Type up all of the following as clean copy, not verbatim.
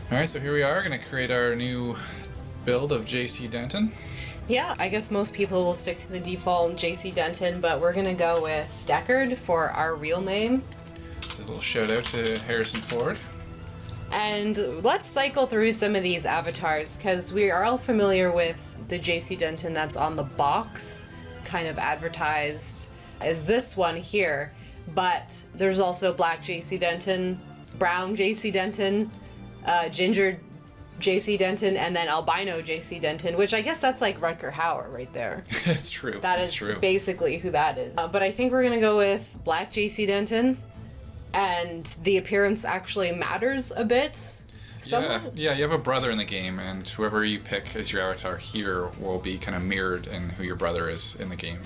Alright, so here we are, going to create our new build of JC Denton. Yeah, I guess most people will stick to the default JC Denton, but we're going to go with Deckard for our real name. This is a little shout out to Harrison Ford. And let's cycle through some of these avatars, because we are all familiar with the JC Denton that's on the box, kind of advertised as this one here. But there's also Black JC Denton, Brown JC Denton, Ginger JC Denton, and then Albino JC Denton, which I guess that's like Rutger Hauer right there. It's true. That is basically who that is. But I think we're going to go with Black JC Denton, and the appearance actually matters a bit. Yeah, you have a brother in the game, and whoever you pick as your avatar here will be kind of mirrored in who your brother is in the game.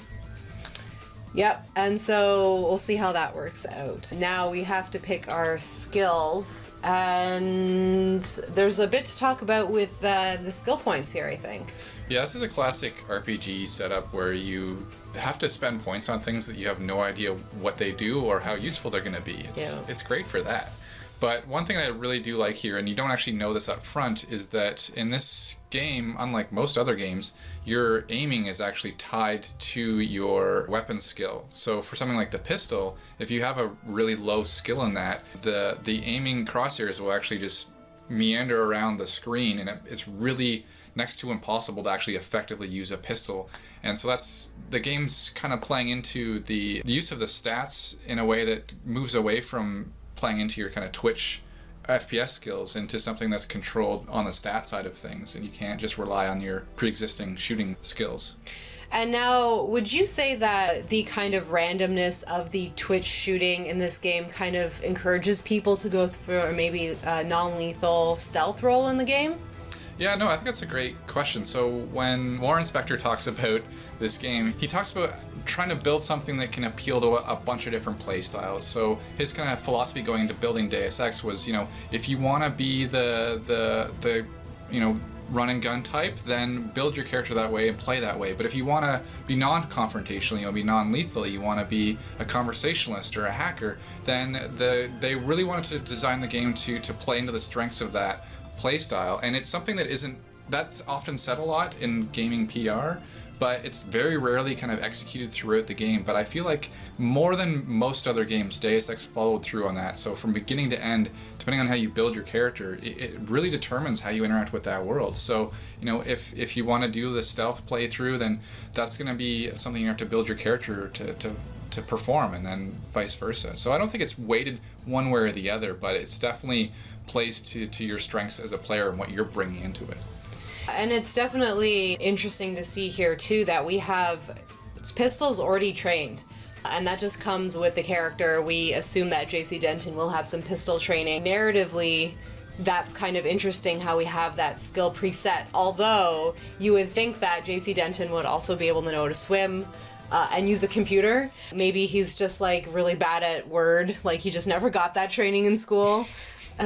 Yep, and so we'll see how that works out. Now we have to pick our skills, and there's a bit to talk about with the skill points here, I think. Yeah, this is a classic RPG setup where you have to spend points on things that you have no idea what they do or how useful they're going to be. It's great for that. But one thing I really do like here, and you don't actually know this up front, is that in this game, unlike most other games, your aiming is actually tied to your weapon skill. So for something like the pistol, if you have a really low skill in that, the aiming crosshairs will actually just meander around the screen, and it's really next to impossible to actually effectively use a pistol. And so the game's kind of playing into the use of the stats in a way that moves away from playing into your kind of Twitch FPS skills into something that's controlled on the stat side of things, and you can't just rely on your pre-existing shooting skills. And now, would you say that the kind of randomness of the Twitch shooting in this game kind of encourages people to go for maybe a non-lethal stealth role in the game? Yeah, no, I think that's a great question. So when Warren Spector talks about this game, he talks about trying to build something that can appeal to a bunch of different play styles. So his kind of philosophy going into building Deus Ex was, if you want to be the run and gun type, then build your character that way and play that way. But if you want to be non-confrontational, be non-lethal, you want to be a conversationalist or a hacker, then they really wanted to design the game to play into the strengths of that play style. And it's something that's often said a lot in gaming PR, but it's very rarely kind of executed throughout the game. But I feel like more than most other games, Deus Ex followed through on that. So from beginning to end, depending on how you build your character, it really determines how you interact with that world. So, if you want to do the stealth playthrough, then that's going to be something you have to build your character to perform, and then vice versa. So I don't think it's weighted one way or the other, but it's definitely plays to your strengths as a player and what you're bringing into it. And it's definitely interesting to see here too that we have pistols already trained, and that just comes with the character. We assume that JC Denton will have some pistol training. Narratively, that's kind of interesting how we have that skill preset, although you would think that JC Denton would also be able to know to swim and use a computer. Maybe he's just like really bad at Word, like he just never got that training in school.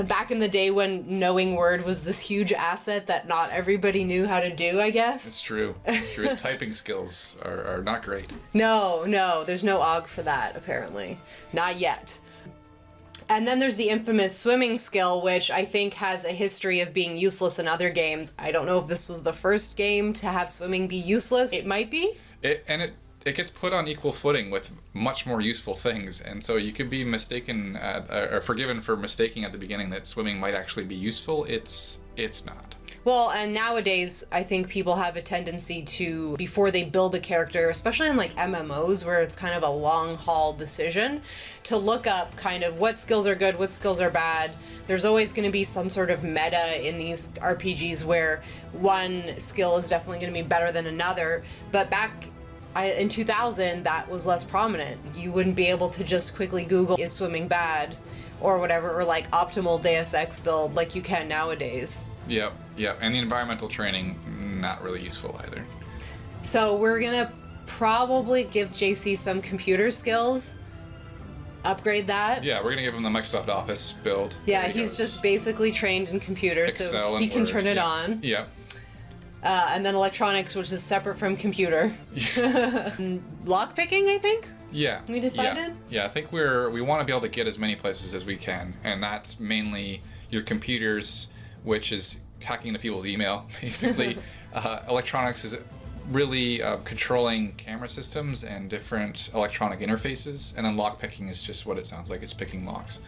Back in the day when knowing Word was this huge asset that not everybody knew how to do, I guess. It's true. His typing skills are not great. No, there's no AUG for that, apparently. Not yet. And then there's the infamous swimming skill, which I think has a history of being useless in other games. I don't know if this was the first game to have swimming be useless. It might be. It gets put on equal footing with much more useful things, and so you could be mistaken or forgiven for mistaking at the beginning that swimming might actually be useful. It's not. Well, and nowadays, I think people have a tendency to, before they build a character, especially in like MMOs where it's kind of a long haul decision, to look up kind of what skills are good, what skills are bad. There's always going to be some sort of meta in these RPGs where one skill is definitely going to be better than another, but in 2000, that was less prominent. You wouldn't be able to just quickly Google, is swimming bad, or whatever, or like optimal Deus Ex build like you can nowadays. Yep. And the environmental training, not really useful either. So we're gonna probably give JC some computer skills, upgrade that. Yeah, we're gonna give him the Microsoft Office build. Yeah, he's just basically trained in computers, so he can turn it on. Yep. And then electronics, which is separate from computer. Lockpicking, I think? Yeah. We decided? Yeah, I think we want to be able to get as many places as we can, and that's mainly your computers which is hacking into people's email, basically. Electronics is really controlling camera systems and different electronic interfaces, and then lockpicking is just what it sounds like. It's picking locks.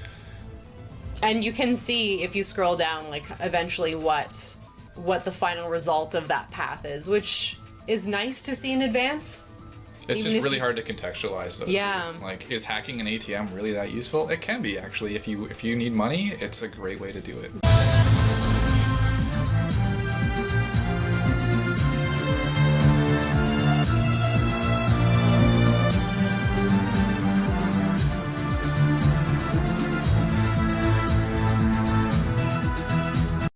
And you can see, if you scroll down, like, eventually what the final result of that path is, which is nice to see in advance. It's just really hard to contextualize, though. Yeah. Too. Like, is hacking an ATM really that useful? It can be, actually. If you need money, it's a great way to do it.